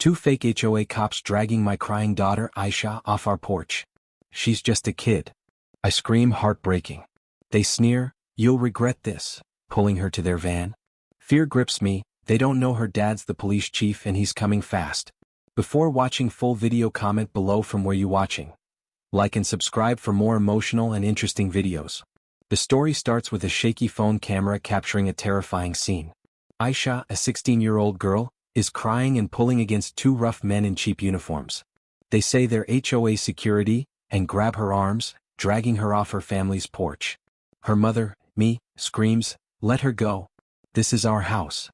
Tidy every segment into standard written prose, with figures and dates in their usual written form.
Two fake HOA cops dragging my crying daughter Aisha off our porch. She's just a kid. I scream, heartbreaking. They sneer, "You'll regret this," pulling her to their van. Fear grips me. They don't know her dad's the police chief and he's coming fast. Before watching full video, comment below from where you watching. Like and subscribe for more emotional and interesting videos. The story starts with a shaky phone camera capturing a terrifying scene. Aisha, a 16-year-old girl, is crying and pulling against two rough men in cheap uniforms. They say they're HOA security and grab her arms, dragging her off her family's porch. Her mother, me, screams, "Let her go. This is our house."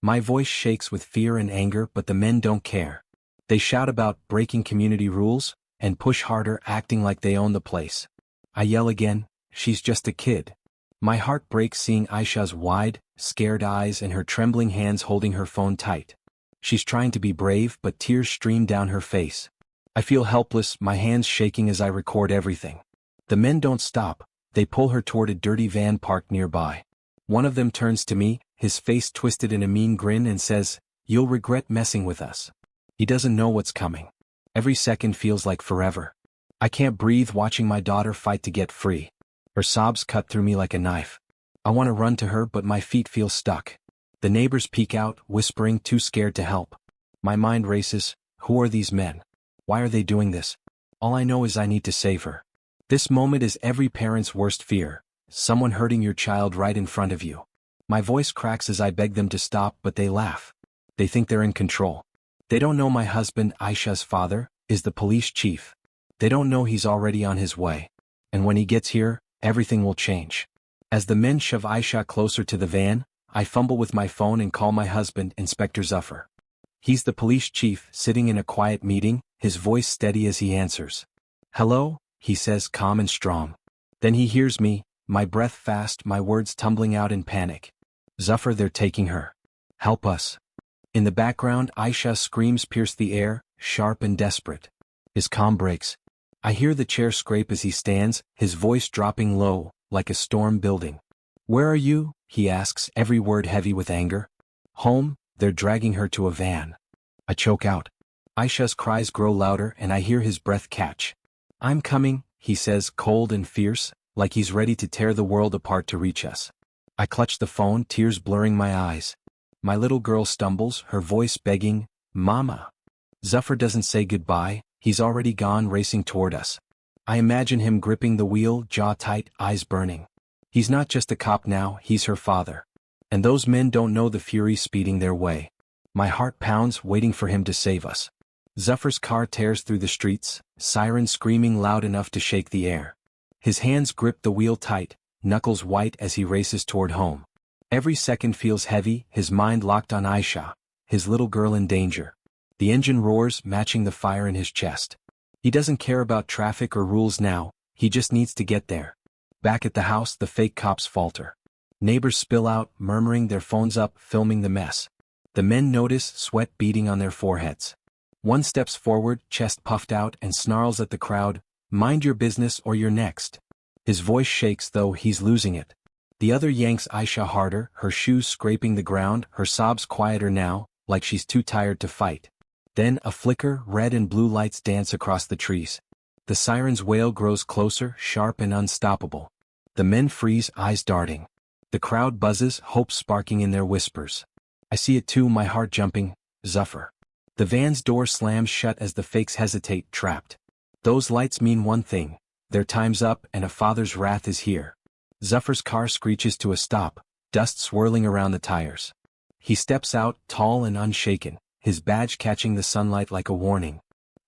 My voice shakes with fear and anger, but the men don't care. They shout about breaking community rules and push harder, acting like they own the place. I yell again, "She's just a kid." My heart breaks seeing Aisha's wide, scared eyes and her trembling hands holding her phone tight. She's trying to be brave, but tears stream down her face. I feel helpless, my hands shaking as I record everything. The men don't stop. They pull her toward a dirty van parked nearby. One of them turns to me, his face twisted in a mean grin, and says, "You'll regret messing with us." He doesn't know what's coming. Every second feels like forever. I can't breathe watching my daughter fight to get free. Her sobs cut through me like a knife. I want to run to her, but my feet feel stuck. The neighbors peek out, whispering, too scared to help. My mind races. Who are these men? Why are they doing this? All I know is I need to save her. This moment is every parent's worst fear. Someone hurting your child right in front of you. My voice cracks as I beg them to stop, but they laugh. They think they're in control. They don't know my husband, Aisha's father, is the police chief. They don't know he's already on his way. And when he gets here, everything will change. As the men shove Aisha closer to the van, I fumble with my phone and call my husband, Inspector Zuffer. He's the police chief, sitting in a quiet meeting, his voice steady as he answers. "Hello," he says, calm and strong. Then he hears me, my breath fast, my words tumbling out in panic. "Zuffer, they're taking her. Help us." In the background, Aisha's screams pierce the air, sharp and desperate. His calm breaks. I hear the chair scrape as he stands, his voice dropping low, like a storm building. "Where are you?" he asks, every word heavy with anger. "Home." They're dragging her to a van. I choke out. Aisha's cries grow louder and I hear his breath catch. "I'm coming," he says, cold and fierce, like he's ready to tear the world apart to reach us. I clutch the phone, tears blurring my eyes. My little girl stumbles, her voice begging, "Mama." Zuffer doesn't say goodbye, he's already gone, racing toward us. I imagine him gripping the wheel, jaw tight, eyes burning. He's not just a cop now, he's her father. And those men don't know the fury speeding their way. My heart pounds, waiting for him to save us. Zuffer's car tears through the streets, sirens screaming loud enough to shake the air. His hands grip the wheel tight, knuckles white as he races toward home. Every second feels heavy, his mind locked on Aisha, his little girl in danger. The engine roars, matching the fire in his chest. He doesn't care about traffic or rules now, he just needs to get there. Back at the house, the fake cops falter. Neighbors spill out, murmuring, their phones up, filming the mess. The men notice, sweat beading on their foreheads. One steps forward, chest puffed out, and snarls at the crowd, "Mind your business or you're next." His voice shakes, though he's losing it. The other yanks Aisha harder, her shoes scraping the ground, her sobs quieter now, like she's too tired to fight. Then a flicker, red and blue lights dance across the trees. The siren's wail grows closer, sharp and unstoppable. The men freeze, eyes darting. The crowd buzzes, hope sparking in their whispers. I see it too, my heart jumping. Zuffer. The van's door slams shut as the fakes hesitate, trapped. Those lights mean one thing. Their time's up and a father's wrath is here. Zuffer's car screeches to a stop, dust swirling around the tires. He steps out, tall and unshaken, his badge catching the sunlight like a warning.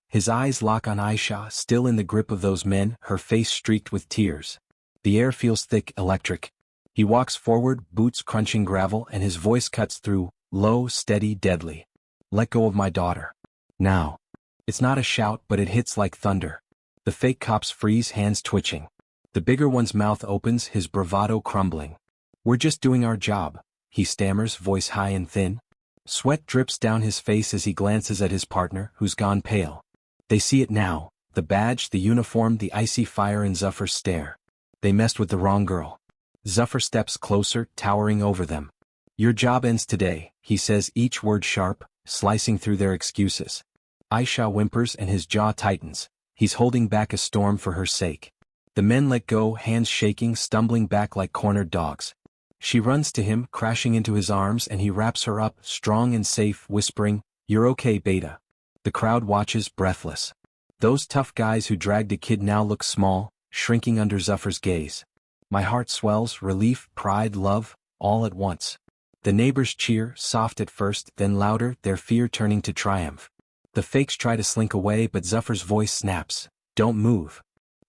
His eyes lock on Aisha, still in the grip of those men, her face streaked with tears. The air feels thick, electric. He walks forward, boots crunching gravel, and his voice cuts through, low, steady, deadly. "Let go of my daughter. Now." It's not a shout, but it hits like thunder. The fake cops freeze, hands twitching. The bigger one's mouth opens, his bravado crumbling. "We're just doing our job," he stammers, voice high and thin. Sweat drips down his face as he glances at his partner, who's gone pale. They see it now, the badge, the uniform, the icy fire in Zuffer's stare. They messed with the wrong girl. Zuffer steps closer, towering over them. "Your job ends today," he says, each word sharp, slicing through their excuses. Aisha whimpers and his jaw tightens. He's holding back a storm for her sake. The men let go, hands shaking, stumbling back like cornered dogs. She runs to him, crashing into his arms, and he wraps her up, strong and safe, whispering, "You're okay, Beta." The crowd watches, breathless. Those tough guys who dragged a kid now look small, shrinking under Zuffer's gaze. My heart swells, relief, pride, love, all at once. The neighbors cheer, soft at first, then louder, their fear turning to triumph. The fakes try to slink away, but Zuffer's voice snaps, "Don't move."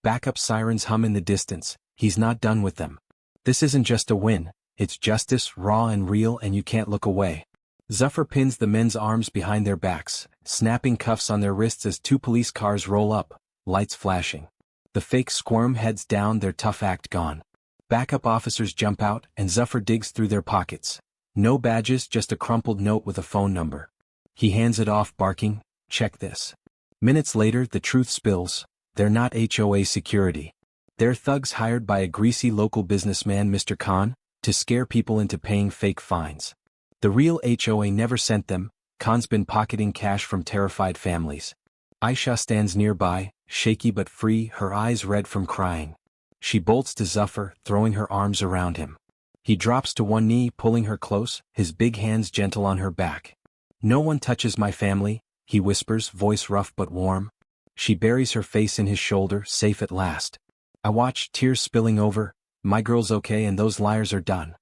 Backup sirens hum in the distance. He's not done with them. This isn't just a win, it's justice, raw and real, and you can't look away. Zuffer pins the men's arms behind their backs, snapping cuffs on their wrists as two police cars roll up, lights flashing. The fakes squirm, heads down, their tough act gone. Backup officers jump out, and Zuffer digs through their pockets. No badges, just a crumpled note with a phone number. He hands it off, barking, "Check this." Minutes later, the truth spills. They're not HOA security. They're thugs hired by a greasy local businessman, Mr. Khan, to scare people into paying fake fines. The real HOA never sent them. Khan's been pocketing cash from terrified families. Aisha stands nearby, shaky but free, her eyes red from crying. She bolts to Zuffer, throwing her arms around him. He drops to one knee, pulling her close, his big hands gentle on her back. "No one touches my family," he whispers, voice rough but warm. She buries her face in his shoulder, safe at last. I watch, tears spilling over. My girl's okay and those liars are done.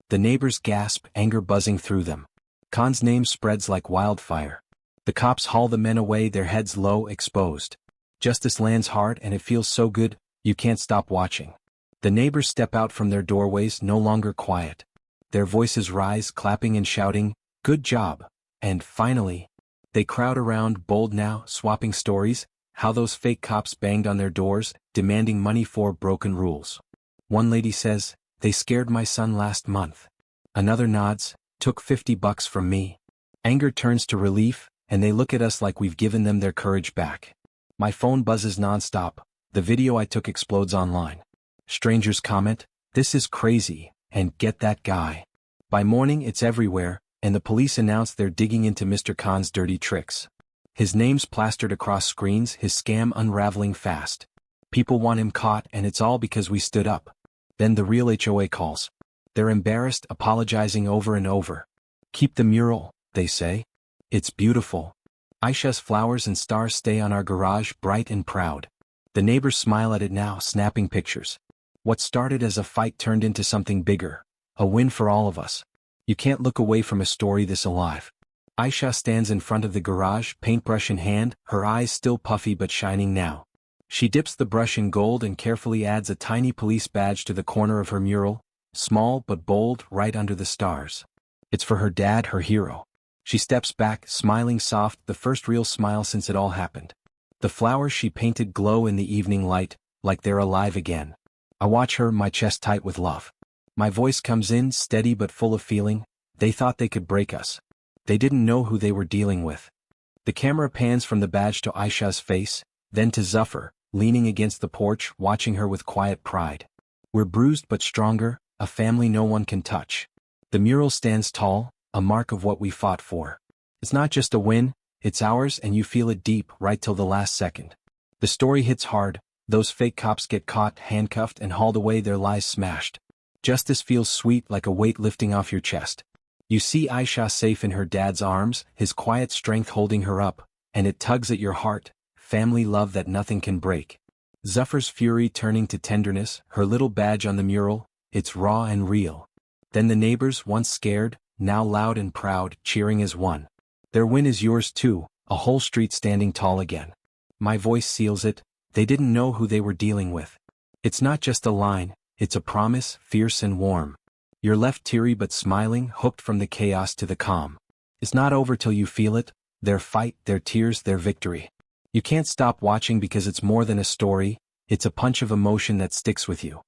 The neighbors gasp, anger buzzing through them. Khan's name spreads like wildfire. The cops haul the men away, their heads low, exposed. Justice lands hard, and it feels so good, you can't stop watching. The neighbors step out from their doorways, no longer quiet. Their voices rise, clapping and shouting, "Good job." And finally, they crowd around, bold now, swapping stories, how those fake cops banged on their doors, demanding money for broken rules. One lady says, "They scared my son last month." Another nods, "Took $50 from me." Anger turns to relief, and they look at us like we've given them their courage back. My phone buzzes nonstop. The video I took explodes online. Strangers comment, "This is crazy," and "Get that guy." By morning it's everywhere, and the police announce they're digging into Mr. Khan's dirty tricks. His name's plastered across screens, his scam unraveling fast. People want him caught, and it's all because we stood up. Then the real HOA calls. They're embarrassed, apologizing over and over. "Keep the mural," they say. "It's beautiful." Aisha's flowers and stars stay on our garage, bright and proud. The neighbors smile at it now, snapping pictures. What started as a fight turned into something bigger. A win for all of us. You can't look away from a story this alive. Aisha stands in front of the garage, paintbrush in hand, her eyes still puffy but shining now. She dips the brush in gold and carefully adds a tiny police badge to the corner of her mural, small but bold, right under the stars. It's for her dad, her hero. She steps back, smiling soft, the first real smile since it all happened. The flowers she painted glow in the evening light, like they're alive again. I watch her, my chest tight with love. My voice comes in, steady but full of feeling. They thought they could break us. They didn't know who they were dealing with. The camera pans from the badge to Aisha's face, then to Zuffer, leaning against the porch, watching her with quiet pride. We're bruised but stronger, a family no one can touch. The mural stands tall, a mark of what we fought for. It's not just a win, it's ours, and you feel it deep, right till the last second. The story hits hard. Those fake cops get caught, handcuffed, and hauled away, their lies smashed. Justice feels sweet, like a weight lifting off your chest. You see Aisha safe in her dad's arms, his quiet strength holding her up, and it tugs at your heart, family love that nothing can break. Zuffer's fury turning to tenderness, her little badge on the mural, it's raw and real. Then the neighbors, once scared, now loud and proud, cheering as one. Their win is yours too, a whole street standing tall again. My voice seals it. They didn't know who they were dealing with. It's not just a line, it's a promise, fierce and warm. You're left teary but smiling, hooked from the chaos to the calm. It's not over till you feel it, their fight, their tears, their victory. You can't stop watching because it's more than a story, it's a punch of emotion that sticks with you.